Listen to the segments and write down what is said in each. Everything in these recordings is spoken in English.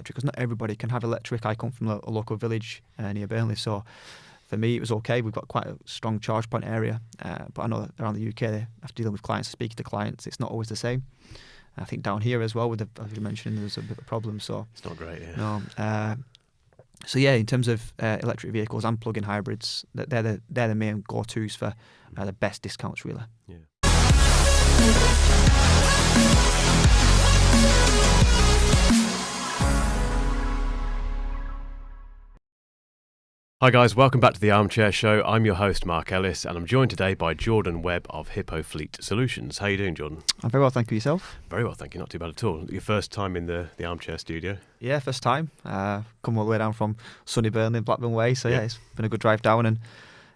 because not everybody can have electric. I come from a local village near Burnley, so for me it was okay. We've got quite a strong charge point area, but I know that around the UK, after dealing with clients, speaking to clients, it's not always the same. I think down here as well, as you mentioned, there's a bit of a problem. So it's not great. Yeah. No. So yeah, in terms of electric vehicles and plug-in hybrids, they're the main go-tos for the best discounts, really. Yeah. Hi guys, welcome back to the Armchair Show. I'm your host Mark Ellis, and I'm joined today by Jordan Webb of Hippo Fleet Solutions. How are you doing, Jordan? I'm very well, thank you. Yourself? Very well, thank you. Not too bad at all. Your first time in the Armchair studio? Yeah, first time. Come all the way down from sunny Burnley, Blackburn Way. So yeah, it's been a good drive down, and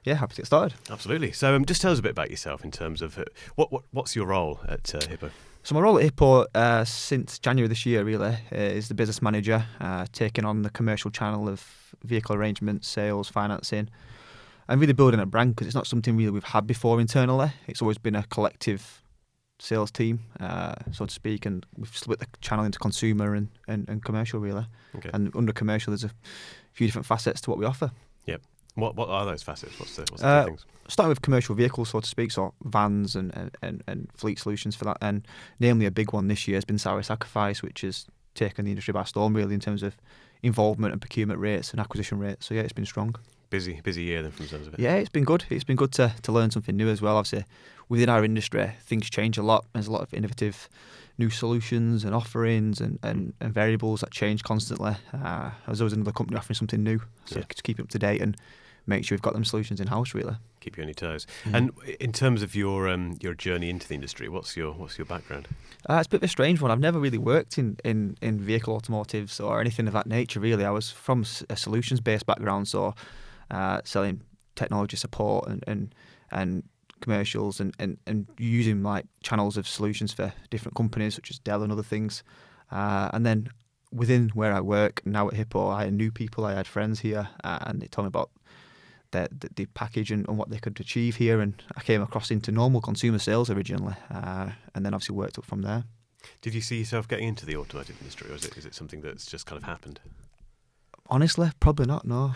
yeah, happy to get started. Absolutely. So just tell us a bit about yourself in terms of what's your role at Hippo? So my role at Hippo since January this year really is the business manager, taking on the commercial channel of vehicle arrangements, sales, financing, and really building a brand, because it's not something really we've had before internally. It's always been a collective sales team, so to speak, and we've split the channel into consumer and commercial really. Okay. And under commercial there's a few different facets to what we offer. Yep. What are those facets? What's the key things? Starting with commercial vehicles, so to speak, so vans and fleet solutions for that, and namely a big one this year has been salary sacrifice, which has taken the industry by storm really in terms of involvement and procurement rates and acquisition rates. So yeah, it's been strong. Busy year then from the sounds of it. Yeah, it's been good. It's been good to learn something new as well. Obviously, within our industry, things change a lot. There's a lot of innovative new solutions and offerings and variables that change constantly. There's always another company offering something new, so to keep up to date and make sure we've got them solutions in house really. Keep you on your toes. And in terms of your journey into the industry, what's your background? It's a bit of a strange one. I've never really worked in vehicle automotives or anything of that nature really. I was from a solutions based background, so selling technology support and commercials and using like channels of solutions for different companies such as Dell and other things. And then within where I work now at Hippo, I knew people, I had friends here, and they told me about the package and what they could achieve here, and I came across into normal consumer sales originally, and then obviously worked up from there. Did you see yourself getting into the automotive industry, or is it something that's just kind of happened? Honestly, probably not. No,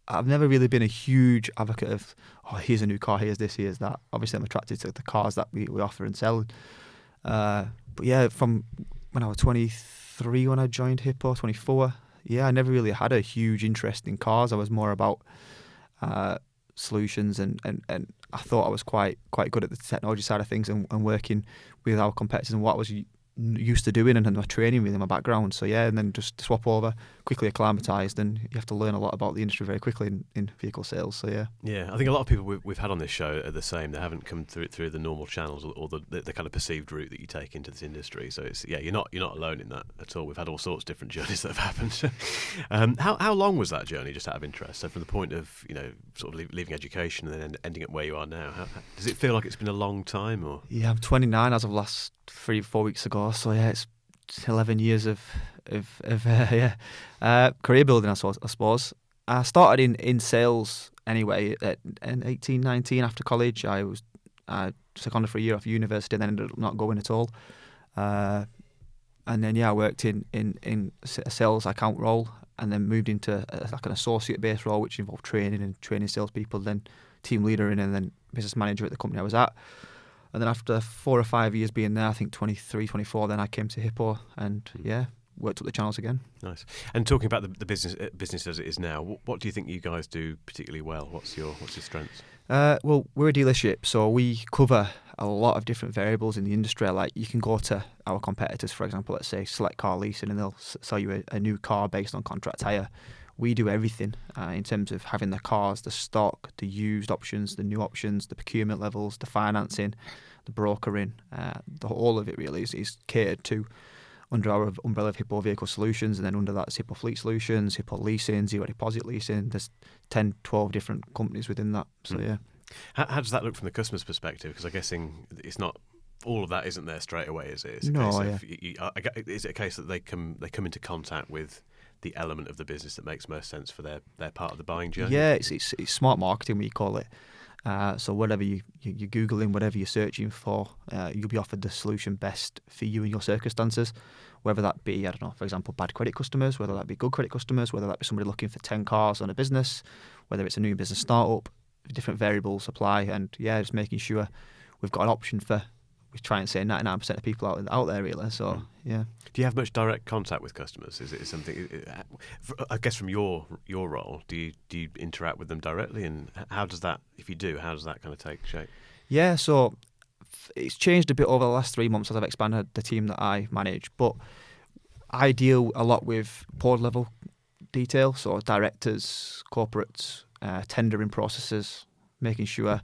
I've never really been a huge advocate of, here's a new car, here's this, here's that. Obviously, I'm attracted to the cars that we offer and sell. But yeah, from when I was 23 when I joined Hippo, 24. Yeah, I never really had a huge interest in cars. I was more about solutions, and I thought I was quite good at the technology side of things and working with our competitors and what I was used to doing and my training within my background. So yeah, and then just swap over, quickly acclimatised, and you have to learn a lot about the industry very quickly in vehicle sales. So yeah. Yeah, I think a lot of people we've had on this show are the same. They haven't come through the normal channels or the kind of perceived route that you take into this industry. So it's you're not alone in that at all. We've had all sorts of different journeys that have happened. How long was that journey, just out of interest? So from the point of sort of leaving education and then ending up where you are now, does it feel like it's been a long time? Or yeah, I'm 29 as of last 3-4 weeks ago. So yeah, it's 11 years of career building, I suppose. I started in sales anyway in 18, 19 after college. I seconded for a year off university and then ended up not going at all. And then I worked in a sales account role, and then moved into like an associate based role, which involved training salespeople, then team leader and then business manager at the company I was at. And then after 4 or 5 years being there, I think 23, 24, then I came to Hippo and worked up the channels again. Nice. And talking about the business as it is now, what do you think you guys do particularly well? What's your strengths? Well, we're a dealership, so we cover a lot of different variables in the industry. Like you can go to our competitors, for example, let's say Select Car Leasing, and they'll sell you a new car based on contract hire. We do everything in terms of having the cars, the stock, the used options, the new options, the procurement levels, the financing, the brokering. All of it really is catered to under our umbrella of Hippo Vehicle Solutions, and then under that is Hippo Fleet Solutions, Hippo Leasing, Zero Deposit Leasing. There's 10, 12 different companies within that. So yeah. How does that look from the customer's perspective? Because I'm guessing it's not all of that isn't there straight away, is it? It's is it a case that they come into contact with the element of the business that makes most sense for their part of the buying journey? Yeah, it's smart marketing, we call it. So whatever you're Googling, whatever you're searching for, you'll be offered the solution best for you and your circumstances, whether that be, I don't know, for example, bad credit customers, whether that be good credit customers, whether that be somebody looking for 10 cars on a business, whether it's a new business startup, different variables apply. And yeah, just making sure we've got an option for, we try and say 99% of people out there really. So yeah. Do you have much direct contact with customers? Is it something? I guess from your role, do you interact with them directly, and how does that, if you do, how does that kind of take shape? Yeah, so it's changed a bit over the last 3 months as I've expanded the team that I manage. But I deal a lot with board level detail, so directors, corporates, tendering processes, making sure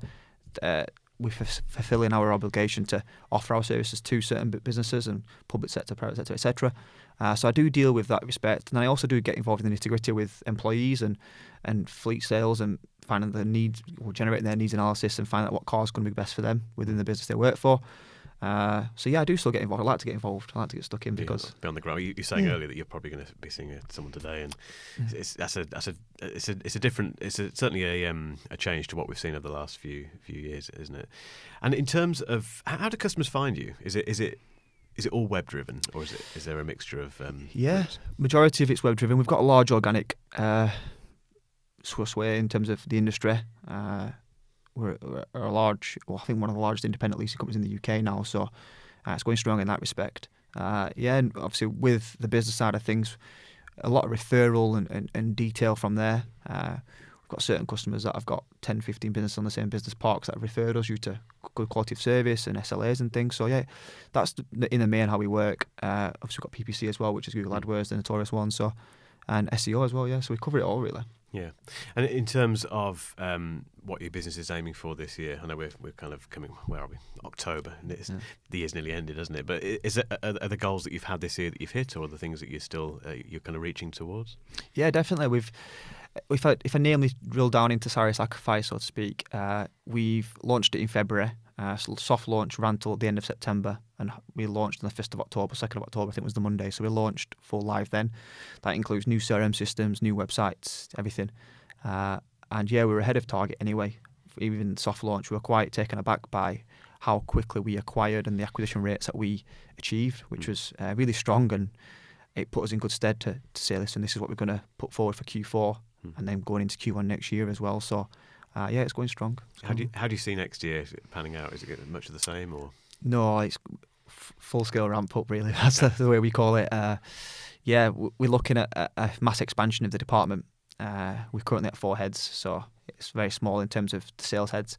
we're fulfilling our obligation to offer our services to certain businesses and public sector, private sector, etc. So I do deal with that respect, and I also do get involved in the nitty-gritty with employees and fleet sales and finding the needs, or generating their needs analysis and finding out what car is going to be best for them within the business they work for. So yeah, I do still get involved. I like to get involved. I like to get stuck in because be on the ground. You're saying earlier that you're probably going to be seeing someone today, and it's certainly a change to what we've seen over the last few years, isn't it? And in terms of how do customers find you? Is it all web driven, or is there a mixture of? Routes? Majority of it's web driven. We've got a large organic sway in terms of the industry. We're a large, well, I think one of the largest independent leasing companies in the UK now, so it's going strong in that respect. And obviously with the business side of things, a lot of referral and detail from there. We've got certain customers that have got 10, 15 businesses on the same business parks that have referred us due to good quality of service and SLAs and things. So yeah, that's in the main how we work. Obviously we've got PPC as well, which is Google AdWords, the notorious one, so, and SEO as well, yeah, so we cover it all really. Yeah, and in terms of what your business is aiming for this year, I know we're kind of coming. Where are we? October. And the year's nearly ended, hasn't it? But are the goals that you've had this year that you've hit, or the things that you're kind of reaching towards? Yeah, definitely. If I namely drill down into Salary Sacrifice, so to speak, we've launched it in February. So soft launch ran till the end of September, and we launched on the 1st of October, 2nd of October, I think was the Monday. So we launched full live then. That includes new CRM systems, new websites, everything. And yeah, we were ahead of target anyway. Even soft launch, we were quite taken aback by how quickly we acquired and the acquisition rates that we achieved, which was really strong, and it put us in good stead to say, listen, this is what we're going to put forward for Q4 and then going into Q1 next year as well. So yeah, it's going strong. How do you see next year panning out? Is it much of the same, or? No, it's full scale ramp up really. That's the way we call it. Yeah, we're looking at a mass expansion of the department. We're currently at 4 heads, so it's very small in terms of the sales heads.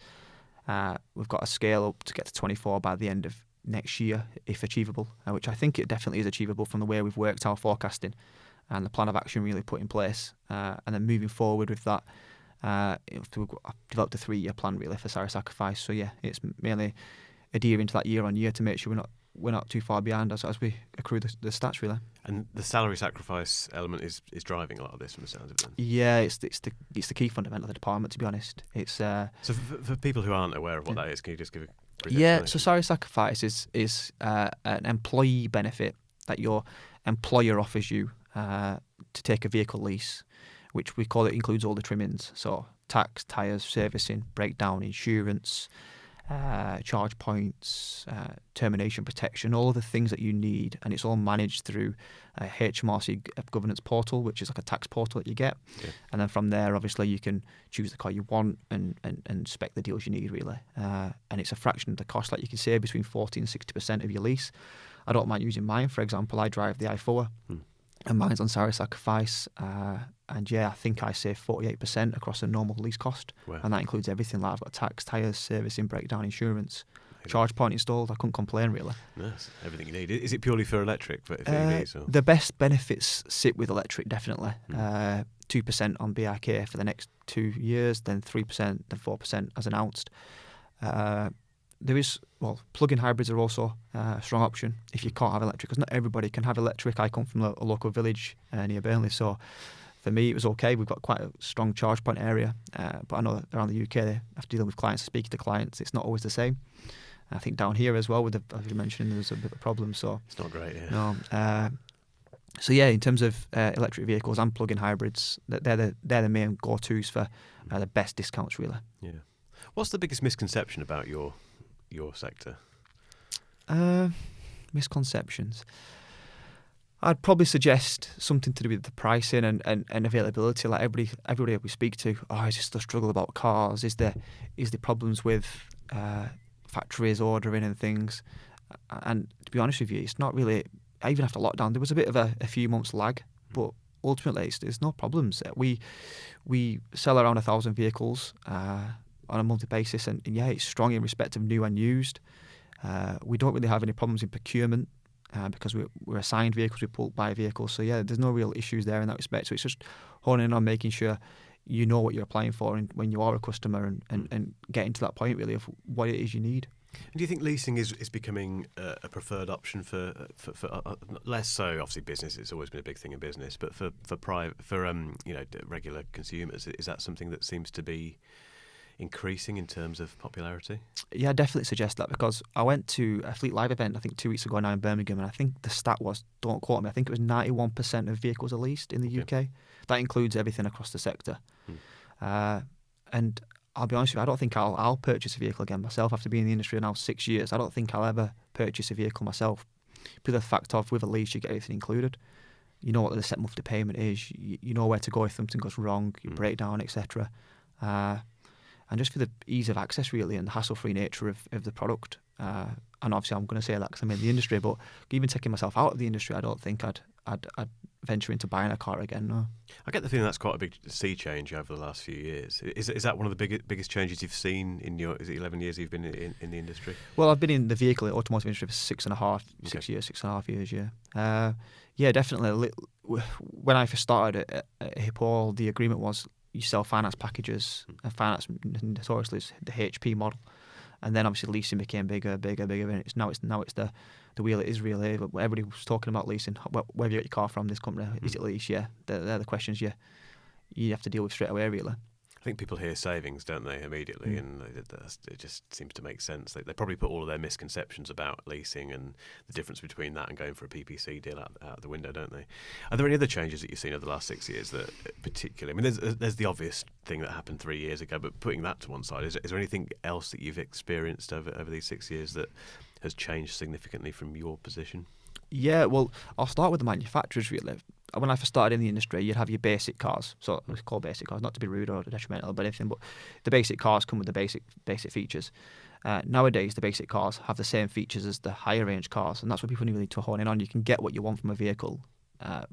We've got a scale up to get to 24 by the end of next year, if achievable, which I think it definitely is achievable from the way we've worked our forecasting and the plan of action really put in place. And then moving forward with that, I've developed a 3-year plan really for Salary Sacrifice. So yeah, it's mainly adhering to that year on year to make sure we're not too far behind as we accrue the stats really. And the salary sacrifice element is driving a lot of this from the sounds of it. Yeah, it's the key fundamental of the department, to be honest. It's so for people who aren't aware of what that is, can you just give a brief explanation? So salary sacrifice is an employee benefit that your employer offers you to take a vehicle lease, which we call it includes all the trimmings, so tax, tyres, servicing, breakdown, insurance, charge points, termination protection, all of the things that you need, and it's all managed through a HMRC governance portal, which is like a tax portal that you get. Yeah. And then from there, obviously, you can choose the car you want and spec the deals you need, really. And it's a fraction of the cost. Like you can save between 40 and 60% of your lease. I don't mind using mine, for example. I drive the i4. And mine's on salary sacrifice, and yeah, I think I save 48% across a normal lease cost. Wow. And that includes everything. Like I've got tax, tyres, servicing, breakdown, insurance, charge point installed. I couldn't complain really. Nice, everything you need. Is it purely for electric? For EVs, or? The best benefits sit with electric, definitely. 2% on BRK for the next 2 years, then 3%, then 4% as announced. There is, plug-in hybrids are also a strong option if you can't have electric, because not everybody can have electric. I come from a local village near Burnley, so for me it was okay. We've got quite a strong charge point area, but I know that around the UK, after dealing with clients, speaking to clients, it's not always the same. I think down here as well, as you mentioned, there's a bit of a problem. So it's not great, yeah. No, so yeah, in terms of electric vehicles and plug-in hybrids, they're the main go-tos for the best discounts, really. Yeah. What's the biggest misconception about your sector? Misconceptions. I'd probably suggest something to do with the pricing and availability. Like everybody we speak to, is just a struggle about cars? Is there problems with factories ordering and things? And to be honest with you, it's not really. Even after lockdown, there was a bit of a few months lag, but ultimately, there's no problems. We sell around 1,000 vehicles on a monthly basis, and yeah, it's strong in respect of new and used. We don't really have any problems in procurement. Because we're assigned vehicles, we bulk buy vehicles. So yeah, there's no real issues there in that respect. So it's just honing in on making sure you know what you're applying for and when you are a customer and getting to that point really of what it is you need. And do you think leasing is becoming a preferred option for less so obviously business? It's always been a big thing in business, but for private regular consumers, is that something that seems to be increasing in terms of popularity? Yeah, I definitely suggest that, because I went to a Fleet Live event I think 2 weeks ago now in Birmingham, and I think the stat was, don't quote me, I think it was 91% of vehicles are leased in the UK. That includes everything across the sector. And I'll be honest with you, I don't think I'll purchase a vehicle again myself after being in the industry now 6 years. I don't think I'll ever purchase a vehicle myself. But the fact of, with a lease, you get everything included. You know what the set monthly payment is. You know where to go if something goes wrong, you break down, etc. And just for the ease of access, really, and the hassle-free nature of the product. And obviously, I'm going to say that because I'm in the industry, but even taking myself out of the industry, I don't think I'd venture into buying a car again. No. I get the feeling that's quite a big sea change over the last few years. Is that one of the biggest changes you've seen in your 11 years you've been in the industry? Well, I've been in the automotive industry for 6.5 years. Yeah, definitely. When I first started at Hippo, the agreement was you sell finance packages, and finance notoriously is the HP model, and then obviously leasing became bigger, and it's now it's the wheel it is really. But everybody was talking about leasing. Where have you got your car from? This company? Is it lease? Yeah, they're the questions you have to deal with straight away, really. I think people hear savings, don't they, immediately, and it just seems to make sense. They probably put all of their misconceptions about leasing and the difference between that and going for a PPC deal out the window, don't they? Are there any other changes that you've seen over the last 6 years that particularly? I mean, there's the obvious thing that happened 3 years ago, but putting that to one side, is there anything else that you've experienced over these 6 years that has changed significantly from your position? Yeah, well, I'll start with the manufacturers, really. When I first started in the industry, you'd have your basic cars. So it's called basic cars, not to be rude or detrimental about anything, but the basic cars come with the basic features. Nowadays, the basic cars have the same features as the higher range cars, and that's what people need to hone in on. You can get what you want from a vehicle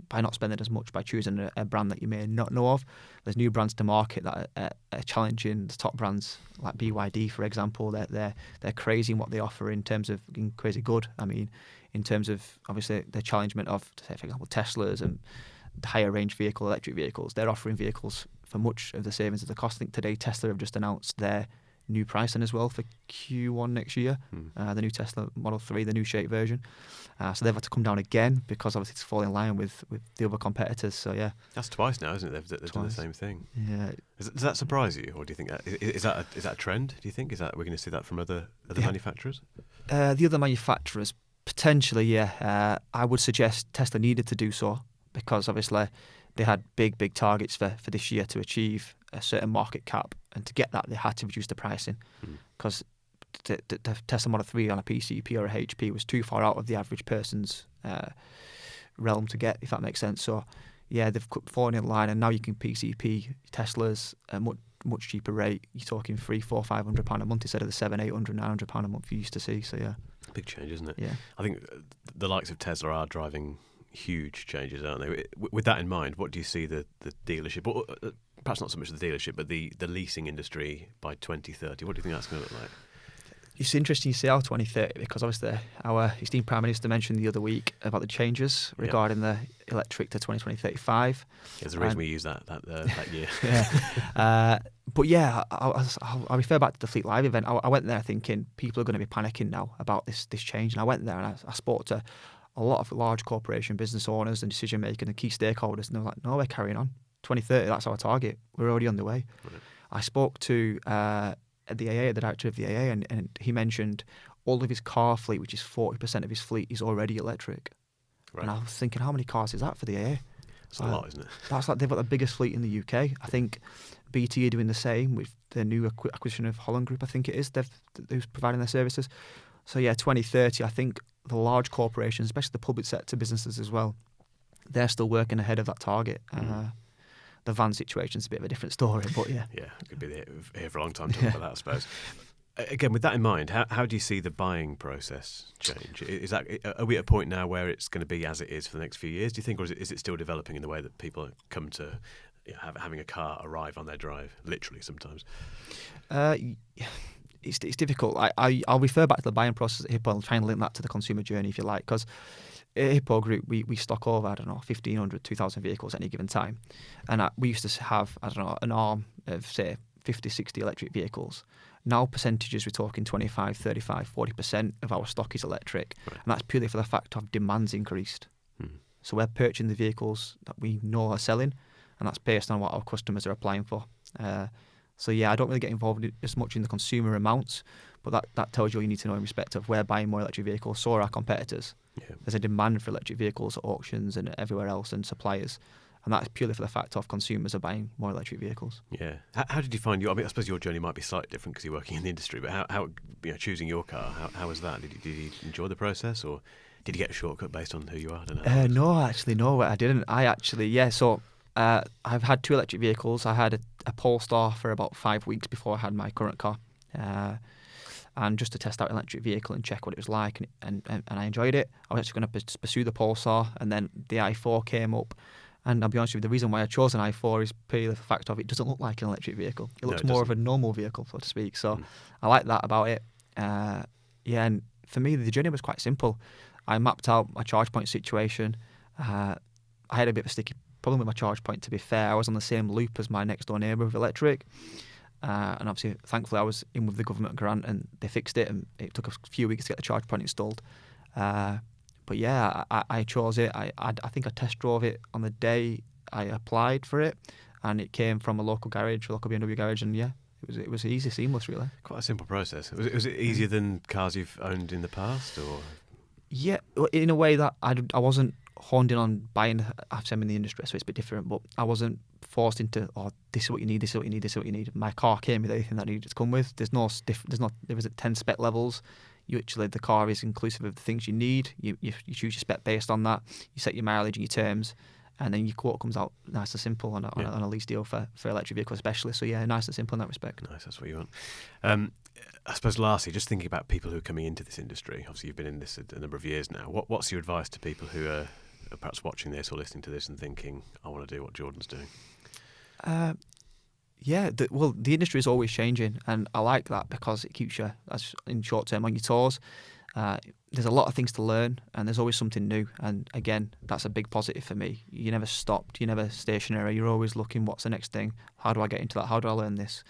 by not spending as much, by choosing a brand that you may not know of. There's new brands to market that are challenging the top brands, like BYD, for example. They're crazy in what they offer in terms of being crazy good. I mean, in terms of obviously the challengement of, say, for example, Teslas and the higher range electric vehicles. They're offering vehicles for much of the savings of the cost. I think today Tesla have just announced their new pricing as well for Q1 next year. The new Tesla Model 3, the new shape version. So they've had to come down again because obviously it's falling in line with the other competitors. So yeah, that's twice now, isn't it? They've done the same thing. Yeah. Does that surprise you, or do you think is that a trend? Do you think we're going to see that from other manufacturers? The other manufacturers potentially, yeah. I would suggest Tesla needed to do so because obviously they had big targets for this year to achieve a certain market cap, and to get that they had to reduce the pricing because the Tesla Model 3 on a PCP or a HP was too far out of the average person's realm to get, if that makes sense. So yeah, they've fallen in line, and now you can PCP Teslas at much cheaper rate. You're talking £300-500 a month instead of the £700-900 a month you used to see. So yeah, big change, isn't it? Yeah, I think the likes of Tesla are driving huge changes, aren't they? With that in mind, what do you see the dealership, or perhaps not so much the dealership, but the leasing industry by 2030? What do you think that's going to look like? It's interesting you say our 2030 because obviously our esteemed Prime Minister mentioned the other week about the changes regarding the electric to 2035. There's a reason we use that year. Yeah. But yeah, I'll refer back to the Fleet Live event. I went there thinking people are going to be panicking now about this change, and I went there and I spoke to a lot of large corporation business owners and decision makers and key stakeholders, and they were like, no, we're carrying on. 2030, that's our target. We're already on the way. Right. I spoke to the director of the AA, and he mentioned all of his car fleet, which is 40% of his fleet, is already electric. Right. And I was thinking, how many cars is that for the AA? It's a lot, isn't it? That's like they've got the biggest fleet in the UK. I think BT are doing the same with their new acquisition of Holland Group. I think it is who's providing their services. So yeah, 2030. I think the large corporations, especially the public sector businesses as well, they're still working ahead of that target. The van situation's a bit of a different story, but yeah. Yeah, we could be here for a long time talking about that, I suppose. Again, with that in mind, how do you see the buying process change? Are we at a point now where it's going to be as it is for the next few years, do you think, or is it still developing in the way that people come to having a car arrive on their drive, literally sometimes? It's difficult. I'll refer back to the buying process at Hippo and try and link that to the consumer journey, if you like, because at Hippo Group, we stock over, 1,500, 2,000 vehicles at any given time. And we used to have, an arm of, say, 50, 60 electric vehicles. Now percentages, we're talking 25, 35, 40% of our stock is electric. Right. And that's purely for the fact of demand's increased. So we're purchasing the vehicles that we know are selling, and that's based on what our customers are applying for. So yeah, I don't really get involved as much in the consumer amounts, but that tells you all you need to know in respect of we're buying more electric vehicles, so are our competitors. Yeah. There's a demand for electric vehicles at auctions and everywhere else, and suppliers. And that's purely for the fact of consumers are buying more electric vehicles. Yeah. How did you find I suppose your journey might be slightly different because you're working in the industry, but how choosing your car, how was that? Did you enjoy the process, or did you get a shortcut based on who you are? I don't know. No, I didn't. So I've had 2 electric vehicles. I had a Polestar for about 5 weeks before I had my current car. And just to test out an electric vehicle and check what it was like, and I enjoyed it. I was actually going to pursue the Polestar, and then the i4 came up. And I'll be honest with you, the reason why I chose an i4 is purely the fact of it doesn't look like an electric vehicle. It looks more of a normal vehicle, so to speak. So I like that about it. And for me, the journey was quite simple. I mapped out my charge point situation. I had a bit of a sticky problem with my charge point, to be fair. I was on the same loop as my next door neighbour with electric. And obviously, thankfully, I was in with the government grant and they fixed it, and it took a few weeks to get the charge point installed. But yeah, I chose it. I think I test drove it on the day I applied for it, and it came from a local BMW garage, and yeah, it was easy, seamless, really. Quite a simple process. Was it easier than cars you've owned in the past, or? Yeah, in a way that I wasn't honed in on buying. I'm in the industry, so it's a bit different, but I wasn't forced into, this is what you need, this is what you need, this is what you need. My car came with everything that I needed to come with. There was 10 spec levels. The car is inclusive of the things you need. You choose your spec based on that. You set your mileage and your terms, and then your quote comes out nice and simple on a lease deal for electric vehicles especially. So yeah, nice and simple in that respect. Nice, that's what you want. I suppose lastly, just thinking about people who are coming into this industry. Obviously, you've been in this a number of years now. What's your advice to people who are perhaps watching this or listening to this and thinking, I want to do what Jordan's doing? The industry is always changing, and I like that because it keeps you, in short term, on your toes. There's a lot of things to learn, and there's always something new. And again, that's a big positive for me. You never stopped, you never stationary. You're always looking, what's the next thing? How do I get into that? How do I learn this?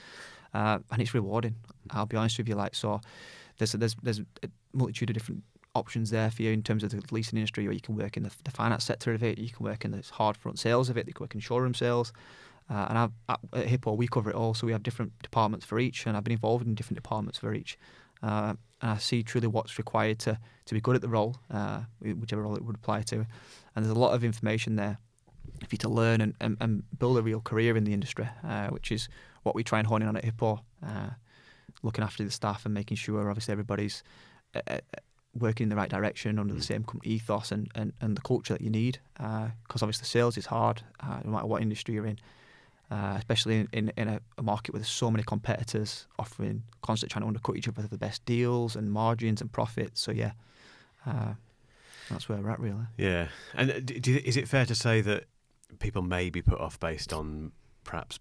And it's rewarding. I'll be honest with you. There's a multitude of different options there for you in terms of the leasing industry, where you can work in the finance sector of it, you can work in the hard front sales of it, you can work in showroom sales. And at Hippo, we cover it all, so we have different departments for each, and I've been involved in different departments for each. And I see truly what's required to be good at the role, whichever role it would apply to. And there's a lot of information there for you to learn and build a real career in the industry, which is what we try and hone in on at Hippo, looking after the staff and making sure, obviously, everybody's working in the right direction under the same company ethos and the culture that you need. Because obviously sales is hard, no matter what industry you're in. Especially in a market with so many competitors offering, constantly trying to undercut each other for the best deals and margins and profits. So yeah, that's where we're at, really. Yeah, and is it fair to say that people may be put off based on perhaps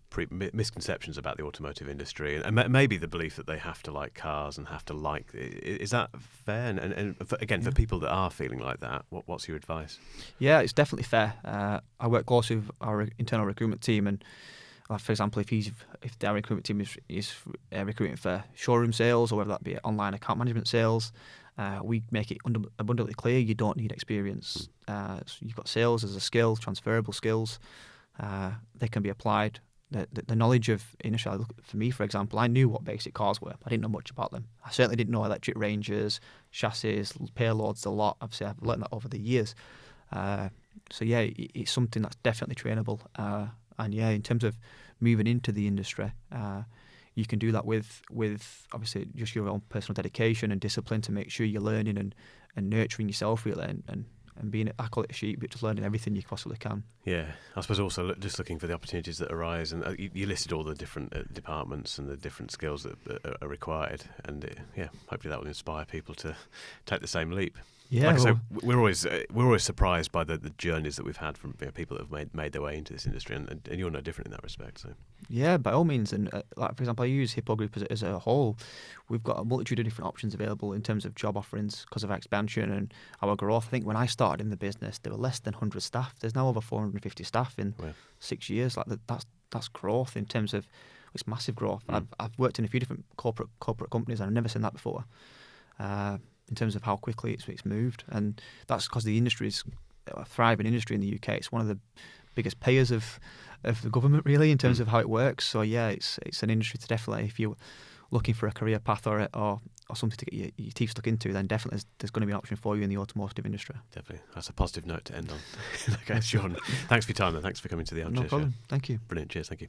misconceptions about the automotive industry, and maybe the belief that they have to like cars and have to like? Is that fair? And for people that are feeling like that, what's your advice? Yeah, it's definitely fair. I work closely with our internal recruitment team, and for example, if their recruitment team is recruiting for showroom sales, or whether that be online account management sales, we make it abundantly clear you don't need experience. So you've got sales as a skill, transferable skills. They can be applied. The knowledge of industry, for me, for example, I knew what basic cars were. I didn't know much about them. I certainly didn't know electric ranges, chassis, payloads, a lot. Obviously, I've learned that over the years. So yeah, it's something that's definitely trainable. And yeah, in terms of moving into the industry, you can do that with obviously just your own personal dedication and discipline to make sure you're learning and nurturing yourself really, and being, I call it a sheep, but just learning everything you possibly can. Yeah, I suppose also just looking for the opportunities that arise, and you listed all the different departments and the different skills that are required, and yeah, hopefully that will inspire people to take the same leap. Yeah, like I say, we're always surprised by the journeys that we've had from people that have made their way into this industry, and you're no different in that respect. So yeah, by all means, and like for example, I use Hippo Group as a whole. We've got a multitude of different options available in terms of job offerings because of our expansion and our growth. I think when I started in the business, there were less than 100 staff. There's now over 450 staff in 6 years. Like that's growth in terms of, it's massive growth. I've worked in a few different corporate companies, and I've never seen that before. In terms of how quickly it's moved, and that's because the industry is a thriving industry in the UK. It's one of the biggest payers of the government, really, in terms of how it works. So yeah, it's an industry to definitely, if you're looking for a career path or something to get your teeth stuck into, then definitely there's going to be an option for you in the automotive industry. Definitely, that's a positive note to end on. Okay, Sean, thanks for your time, and thanks for coming to the Armchair No problem. Show. Thank you. Brilliant. Cheers. Thank you.